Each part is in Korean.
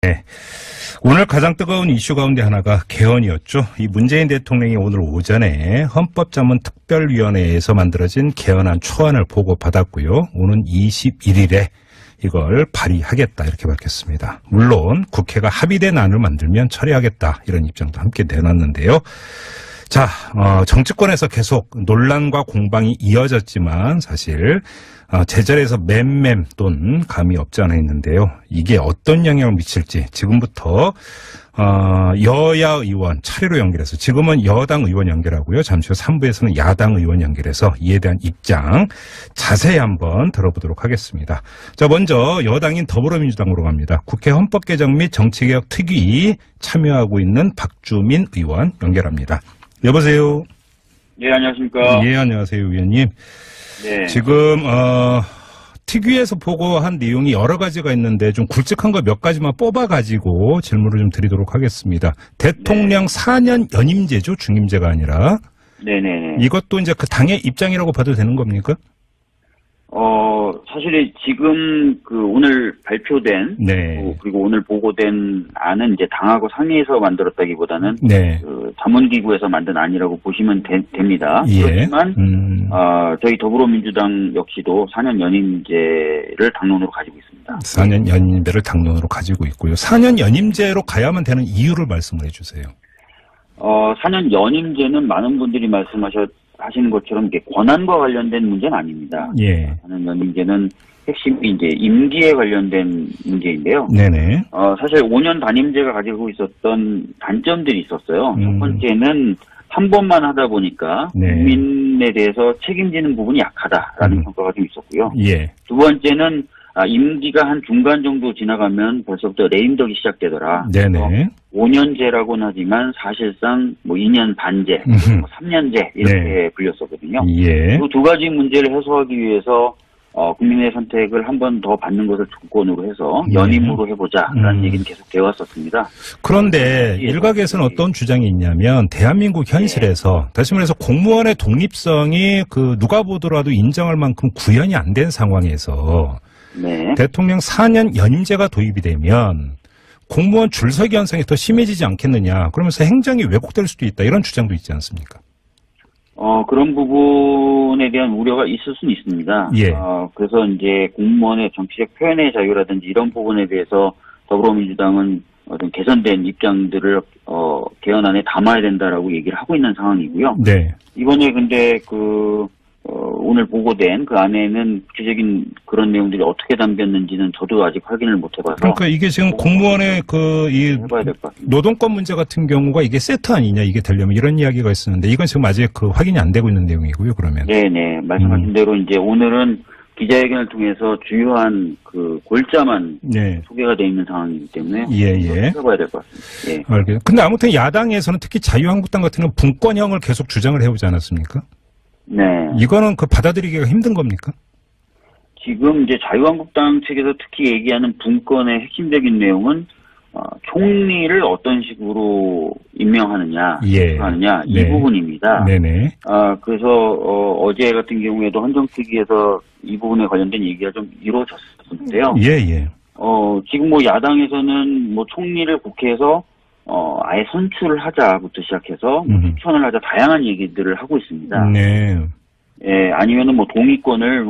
네. 오늘 가장 뜨거운 이슈 가운데 하나가 개헌이었죠. 이 문재인 대통령이 오늘 오전에 헌법자문특별위원회에서 만들어진 개헌안 초안을 보고받았고요. 오는 21일에 이걸 발의하겠다 이렇게 밝혔습니다. 물론 국회가 합의된 안을 만들면 처리하겠다 이런 입장도 함께 내놨는데요. 자, 정치권에서 계속 논란과 공방이 이어졌지만 사실 제자리에서 맴맴 또는 감이 없지 않아 있는데요. 이게 어떤 영향을 미칠지 지금부터 여야 의원 차례로 연결해서 지금은 여당 의원 연결하고요. 잠시 후 3부에서는 야당 의원 연결해서 이에 대한 입장 자세히 한번 들어보도록 하겠습니다. 자, 먼저 여당인 더불어민주당으로 갑니다. 국회 헌법개정 및 정치개혁 특위 참여하고 있는 박주민 의원 연결합니다. 여보세요. 네, 안녕하십니까. 예, 안녕하세요, 위원님. 네. 지금 특위에서 보고한 내용이 여러 가지가 있는데 좀 굵직한 거 몇 가지만 뽑아가지고 질문을 좀 드리도록 하겠습니다. 대통령 4년 연임제죠, 중임제가 아니라. 네네네. 이것도 이제 그 당의 입장이라고 봐도 되는 겁니까? 사실 지금 오늘 발표된, 네. 그리고 오늘 보고된 안은 이제 당하고 상의해서 만들었다기보다는, 네. 자문기구에서 만든 안이라고 보시면 됩니다. 예. 그렇지만, 저희 더불어민주당 역시도 4년 연임제를 당론으로 가지고 있습니다. 4년 연임제를 당론으로 가지고 있고요. 4년 연임제로 가야만 되는 이유를 말씀을 해주세요. 4년 연임제는 많은 분들이 하시는 것처럼 이게 권한과 관련된 문제는 아닙니다. 예. 4년 연임제는 핵심이 이제 임기에 관련된 문제인데요. 네네. 사실 5년 단임제가 가지고 있었던 단점들이 있었어요. 첫 번째는 한 번만 하다 보니까 네. 국민에 대해서 책임지는 부분이 약하다라는 평가가 좀 있었고요. 예. 두 번째는 임기가 한 중간 정도 지나가면 벌써부터 레임덕이 시작되더라. 네네. 5년제라고는 하지만 사실상 2년 반제, 3년제 이렇게 네. 불렸었거든요. 예. 그 두 가지 문제를 해소하기 위해서 국민의 선택을 한 번 더 받는 것을 조건으로 해서 연임으로 해보자라는 얘기는 계속 되어 왔었습니다. 그런데 일각에서는 어떤 주장이 있냐면 대한민국 현실에서 다시 말해서 공무원의 독립성이 누가 보더라도 인정할 만큼 구현이 안 된 상황에서 네. 대통령 4년 연임제가 도입이 되면 공무원 줄서기 현상이 더 심해지지 않겠느냐. 그러면서 행정이 왜곡될 수도 있다. 이런 주장도 있지 않습니까? 그런 부분에 대한 우려가 있을 수는 있습니다. 예. 그래서 이제 공무원의 정치적 표현의 자유라든지 이런 부분에 대해서 더불어민주당은 어떤 개선된 입장들을 개헌안에 담아야 된다라고 얘기를 하고 있는 상황이고요. 네. 이번에 근데 오늘 보고된 그 안에는 구체적인 그런 내용들이 어떻게 담겼는지는 저도 아직 확인을 못 해봐서. 그러니까 이게 지금 공무원의 이 해봐야 될 것 같습니다. 노동권 문제 같은 경우가 이게 세트 아니냐, 이게 되려면 이런 이야기가 있었는데 이건 지금 아직 확인이 안 되고 있는 내용이고요, 그러면. 네네. 말씀하신 대로 이제 오늘은 기자회견을 통해서 주요한 골자만 네. 소개가 되어 있는 상황이기 때문에. 예. 해봐야 될 것 같습니다. 예. 알겠습니다. 근데 아무튼 야당에서는 특히 자유한국당 같은 경우는 분권형을 계속 주장을 해오지 않았습니까? 네. 이거는 받아들이기가 힘든 겁니까? 지금 이제 자유한국당 측에서 특히 얘기하는 분권의 핵심적인 내용은 총리를 어떤 식으로 임명하느냐, 하느냐 이 네. 부분입니다. 네네. 그래서 어제 같은 경우에도 헌정특위에서 이 부분에 관련된 얘기가 좀 이루어졌었는데요. 예. 지금 야당에서는 총리를 국회에서 아예 선출을 하자부터 시작해서 추천을 하자 다양한 얘기들을 하고 있습니다. 네. 예, 아니면은 동의권을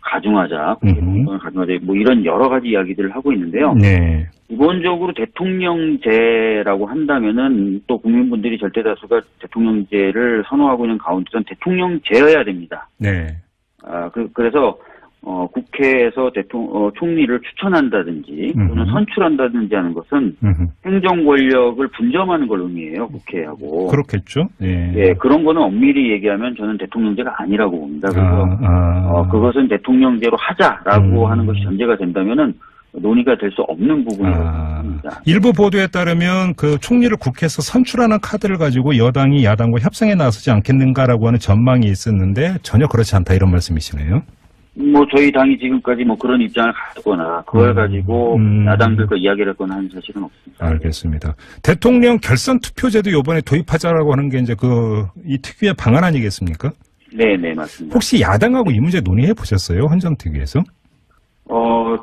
가중하자, 동의권을 가중하자, 이런 여러 가지 이야기들을 하고 있는데요. 네. 기본적으로 대통령제라고 한다면은 또 국민분들이 절대 다수가 대통령제를 선호하고 있는 가운데선 대통령제여야 됩니다. 네. 그래서 국회에서 총리를 추천한다든지 또는 선출한다든지 하는 것은 행정 권력을 분점하는 걸 의미해요, 국회하고. 그렇겠죠. 예, 그런 거는 엄밀히 얘기하면 저는 대통령제가 아니라고 봅니다. 그래서 그것은 대통령제로 하자라고 하는 것이 전제가 된다면은 논의가 될 수 없는 부분이라고 봅니다. 일부 보도에 따르면 총리를 국회에서 선출하는 카드를 가지고 여당이 야당과 협상에 나서지 않겠는가라고 하는 전망이 있었는데 전혀 그렇지 않다 이런 말씀이시네요. 저희 당이 지금까지 그런 입장을 가졌거나, 그걸 가지고 야당들과 이야기를 했거나 하는 사실은 없습니다. 알겠습니다. 대통령 결선 투표제도 이번에 도입하자라고 하는 게 이제 이 특위의 방안 아니겠습니까? 네, 맞습니다. 혹시 야당하고 이 문제 논의해 보셨어요? 헌정특위에서?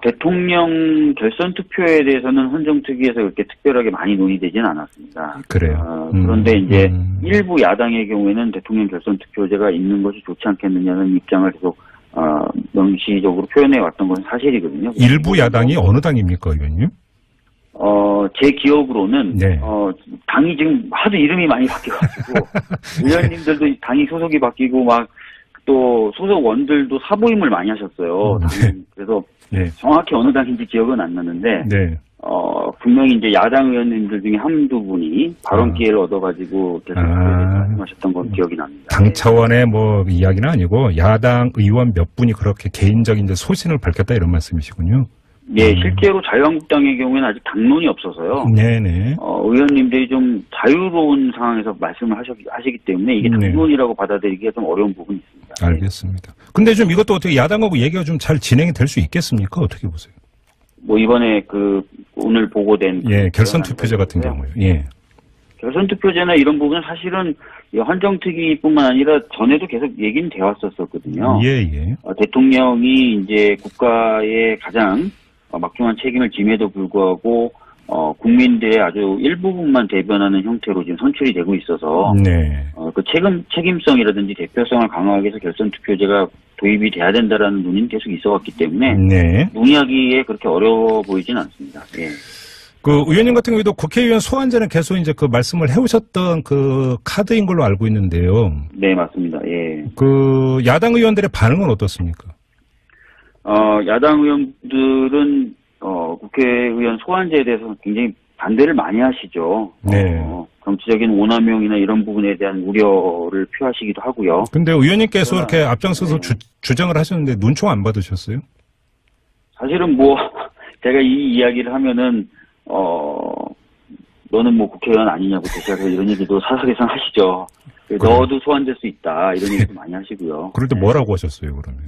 대통령 결선 투표에 대해서는 헌정특위에서 그렇게 특별하게 많이 논의되지는 않았습니다. 그래요. 그런데 이제 일부 야당의 경우에는 대통령 결선 투표제가 있는 것이 좋지 않겠느냐는 입장을 계속 명시적으로 표현해 왔던 건 사실이거든요. 일부 야당이 어느 당입니까, 의원님? 제 기억으로는, 네. 당이 지금 하도 이름이 많이 바뀌어가지고, 의원님들도 당이 소속이 바뀌고, 또 소속원들도 사보임을 많이 하셨어요. 네. 그래서 네. 정확히 어느 당인지 기억은 안 나는데, 네. 분명히 이제 야당 의원님들 중에 한두 분이 발언 기회를 얻어가지고 계속 말씀하셨던 건 기억이 납니다. 당 차원의 뭐 이야기는 아니고 야당 의원 몇 분이 그렇게 개인적인 이제 소신을 밝혔다 이런 말씀이시군요. 네, 실제로 자유한국당의 경우에는 아직 당론이 없어서요. 네네. 의원님들이 좀 자유로운 상황에서 말씀을 하시기 때문에 이게 당론이라고 받아들이기가 좀 어려운 부분이 있습니다. 알겠습니다. 근데 좀 이것도 어떻게 야당하고 얘기가 좀 잘 진행이 될 수 있겠습니까? 어떻게 보세요? 뭐 이번에 오늘 보고된 결선 투표제 같은 경우요. 예. 결선 투표제나 이런 부분은 사실은 헌정특위뿐만 아니라 전에도 계속 얘기는 되어 왔었거든요. 예. 대통령이 이제 국가의 가장 막중한 책임을 짐에도 불구하고 국민들의 아주 일부분만 대변하는 형태로 지금 선출이 되고 있어서 네. 그 책임성이라든지 대표성을 강화하기 위해서 결선 투표제가 도입이 돼야 된다라는 논의는 계속 있어왔기 때문에 네. 논의하기에 그렇게 어려워 보이진 않습니다. 예. 그 의원님 같은 경우에도 국회의원 소환제는 계속 이제 그 말씀을 해오셨던 그 카드인 걸로 알고 있는데요. 네, 맞습니다. 예. 그 야당 의원들의 반응은 어떻습니까? 야당 의원들은 국회의원 소환제에 대해서 굉장히 반대를 많이 하시죠. 네. 정치적인 오남용이나 이런 부분에 대한 우려를 표하시기도 하고요. 근데 의원님께서 이렇게 앞장서서 주장을 하셨는데 눈총 안 받으셨어요? 사실은 뭐 제가 이 이야기를 하면은 너는 뭐 국회의원 아니냐고 시작해서 이런 얘기도 사석에서 하시죠. 너도 소환될 수 있다 이런 얘기도 많이 하시고요. 그럴 때 뭐라고 하셨어요, 그러면?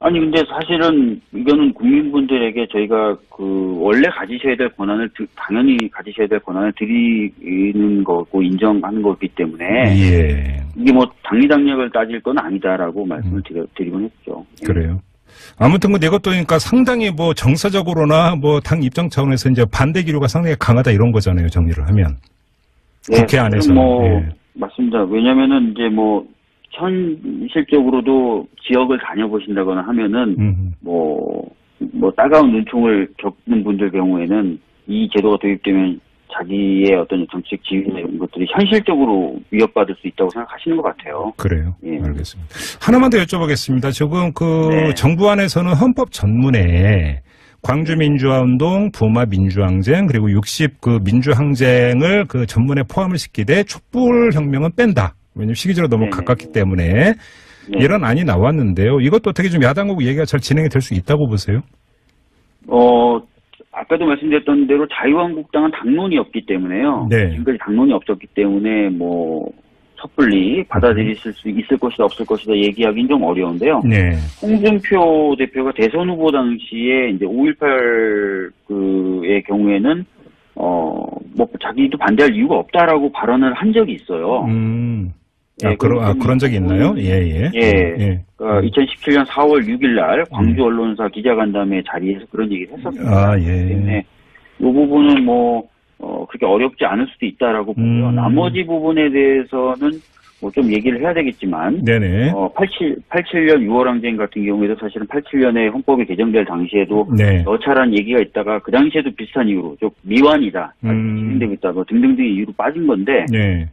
아니 근데 사실은 이거는 국민분들에게 저희가 원래 가지셔야 될 권한을 당연히 가지셔야 될 권한을 드리는 거고 인정하는 거기 때문에 예. 이게 뭐 당리당략을 따질 건 아니다라고 말씀을 드리곤 했죠. 그래요. 아무튼 이것도 그러니까 상당히 뭐 정서적으로나 뭐 당 입장 차원에서 이제 반대 기류가 상당히 강하다 이런 거잖아요, 정리를 하면. 네, 국회 안에서. 맞습니다. 왜냐면은 이제 뭐 현실적으로도 지역을 다녀보신다거나 하면은 뭐 따가운 눈총을 겪는 분들 경우에는 이 제도가 도입되면 자기의 어떤 정치적 지위나 이런 것들이 현실적으로 위협받을 수 있다고 생각하시는 것 같아요. 그래요. 예. 알겠습니다. 하나만 더 여쭤보겠습니다. 지금 네. 정부 안에서는 헌법 전문에 광주민주화운동, 부마민주항쟁, 그리고 60 민주항쟁을 전문에 포함을 시키되 촛불혁명은 뺀다. 왜냐면 시기적으로 너무 가깝기 때문에 이런 안이 나왔는데요. 이것도 어떻게 좀 야당하고 얘기가 잘 진행이 될 수 있다고 보세요? 아까도 말씀드렸던 대로 자유한국당은 당론이 없기 때문에요. 네. 지금까지 당론이 없었기 때문에 뭐 섣불리 받아들이실 수 있을 것이다 없을 것이다 얘기하기는 좀 어려운데요. 네. 홍준표 대표가 대선 후보 당시에 이제 5.18의 경우에는 뭐 자기도 반대할 이유가 없다라고 발언을 한 적이 있어요. 그런 적이 있나요? 예. 2017년 4월 6일 날 광주 언론사 기자간담회 자리에서 그런 얘기를 했었습니다. 때문에 이 부분은 뭐 그렇게 어렵지 않을 수도 있다라고 보고요. 나머지 부분에 대해서는 뭐 좀 얘기를 해야 되겠지만, 네네. 87년 6월 항쟁 같은 경우에도 사실은 87년에 헌법이 개정될 당시에도 여차라는 얘기가 있다가 그 당시에도 비슷한 이유로 좀 미완이다, 진행되고 있다, 뭐 등등등 이유로 빠진 건데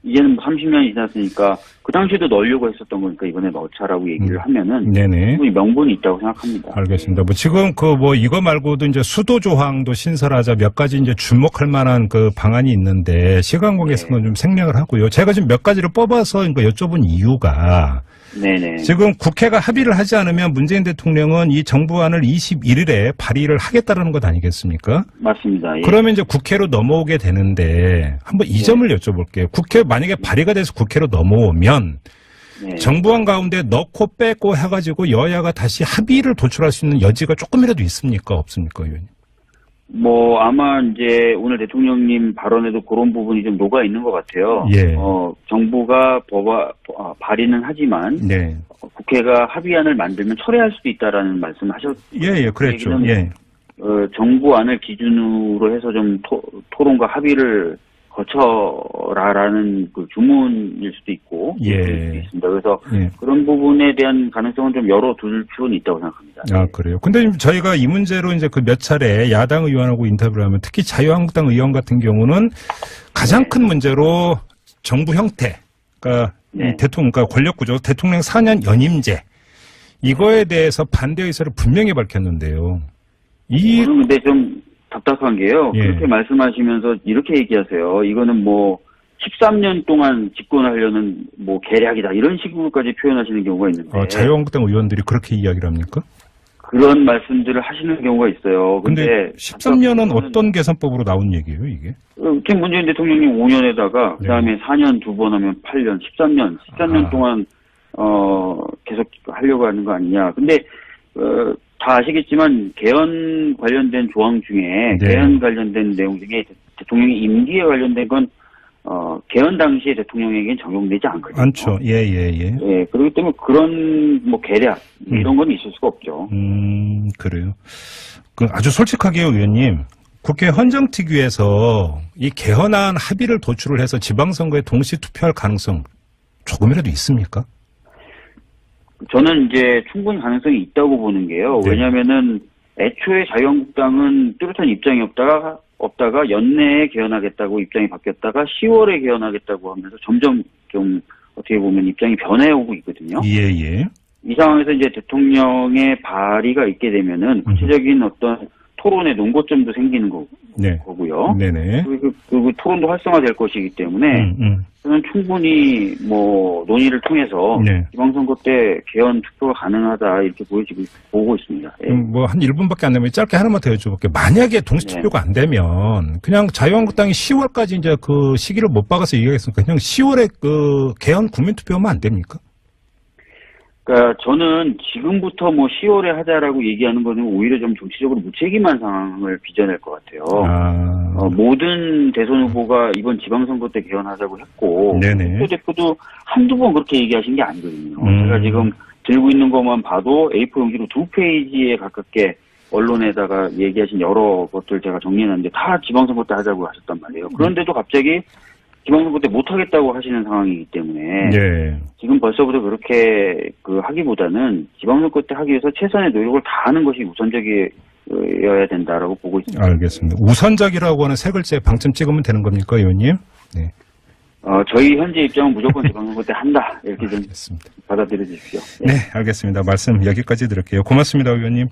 이제는 30년이 지났으니까 그 당시에도 넣으려고 했었던 거니까 이번에 넣자라고 얘기를 하면은 충분히 명분이 있다고 생각합니다. 알겠습니다. 뭐 지금 이거 말고도 이제 수도 조항도 신설하자 몇 가지 이제 주목할 만한 방안이 있는데 시간 관계에서는 좀 생략을 하고요. 제가 지금 몇 가지를 뽑아서 여쭤본 이유가 지금 국회가 합의를 하지 않으면 문재인 대통령은 이 정부안을 21일에 발의를 하겠다라는 것 아니겠습니까? 맞습니다. 예. 그러면 이제 국회로 넘어오게 되는데 한번 이 점을 여쭤볼게요. 국회 만약에 발의가 돼서 국회로 넘어오면 정부안 가운데 넣고 빼고 해가지고 여야가 다시 합의를 도출할 수 있는 여지가 조금이라도 있습니까? 없습니까, 의원님? 뭐 아마 이제 오늘 대통령님 발언에도 그런 부분이 좀 녹아 있는 것 같아요. 예. 정부가 발의는 하지만 네. 국회가 합의안을 만들면 철회할 수도 있다라는 말씀을 하셨죠. 예, 그랬죠. 예. 정부안을 기준으로 해서 좀 토론과 합의를 거쳐라라는 그 주문일 수도 있고, 예, 수도 있습니다. 그래서 예. 그런 부분에 대한 가능성은 좀 열어둘 필요는 있다고 생각합니다. 아, 그래요. 근데 저희가 이 문제로 이제 그 몇 차례 야당 의원하고 인터뷰를 하면 특히 자유한국당 의원 같은 경우는 가장 네. 큰 문제로 정부 형태, 그러니까 네. 그러니까 권력구조, 대통령 4년 연임제 이거에 대해서 반대 의사를 분명히 밝혔는데요. 저는 근데 좀 답답한 게요. 예. 그렇게 말씀하시면서 이렇게 얘기하세요. 이거는 뭐 13년 동안 집권하려는 뭐 계략이다 이런 식으로까지 표현하시는 경우가 있는데. 자유한국당 의원들이 그렇게 이야기를 합니까? 그런 말씀들을 하시는 경우가 있어요. 근데 13년은 어떤 계산법으로 나온 얘기예요, 이게? 지금 문재인 대통령님 5년에다가 그다음에 네. 4년 2번 하면 8년, 13년 동안 계속 하려고 하는 거 아니냐. 근데 다 아시겠지만 개헌 관련된 조항 중에 네. 개헌 관련된 내용 중에 대통령의 임기에 관련된 건 개헌 당시에 대통령에게는 적용되지 않거든요. 않죠. 예. 그렇기 때문에 그런 뭐 계략 이런 건 있을 수가 없죠. 그래요. 아주 솔직하게요, 의원님. 국회 헌정특위에서 이 개헌안 합의를 도출을 해서 지방선거에 동시 투표할 가능성 조금이라도 있습니까? 저는 이제 충분히 가능성이 있다고 보는 게요. 네. 왜냐면은 애초에 자유한국당은 뚜렷한 입장이 없다가 연내에 개헌하겠다고 입장이 바뀌었다가 10월에 개헌하겠다고 하면서 점점 좀 어떻게 보면 입장이 변해오고 있거든요. 예. 이 상황에서 이제 대통령의 발의가 있게 되면은 구체적인 어떤 토론의 논거점도 생기는 거고요. 네네. 그리고 토론도 활성화될 것이기 때문에 저는 충분히 뭐 논의를 통해서 네. 지방선거 때 개헌 투표가 가능하다 이렇게 보고 있습니다. 예. 뭐 한 1분밖에 안 되면 짧게 하나만 더 여쭤볼게요. 만약에 동시 투표가 안 되면 그냥 자유한국당이 10월까지 이제 그 시기를 못 박아서 얘기하겠습니까? 그냥 10월에 그 개헌 국민투표하면 안 됩니까? 그러니까 저는 지금부터 뭐 10월에 하자라고 얘기하는 거는 오히려 좀 정치적으로 무책임한 상황을 빚어낼 것 같아요. 모든 대선 후보가 이번 지방선거 때 개헌하자고 했고 표 대표도 한두 번 그렇게 얘기하신 게 아니거든요. 제가 지금 들고 있는 것만 봐도 A4 용지로 2페이지에 가깝게 언론에다가 얘기하신 여러 것들 제가 정리해놨는데 다 지방선거 때 하자고 하셨단 말이에요. 그런데도 갑자기 지방선거 때 못하겠다고 하시는 상황이기 때문에 지금 벌써부터 그렇게 하기보다는 지방선거 때 하기 위해서 최선의 노력을 다하는 것이 우선적이어야 된다라고 보고 있습니다. 알겠습니다. 우선적이라고 하는 세 글자에 방점 찍으면 되는 겁니까, 의원님? 네. 저희 현재 입장은 무조건 지방선거 때 한다 이렇게 좀 받아들여 주십시오. 네, 알겠습니다. 말씀 여기까지 드릴게요. 고맙습니다, 의원님.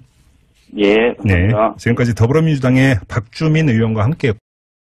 예, 감사합니다. 네, 지금까지 더불어민주당의 박주민 의원과 함께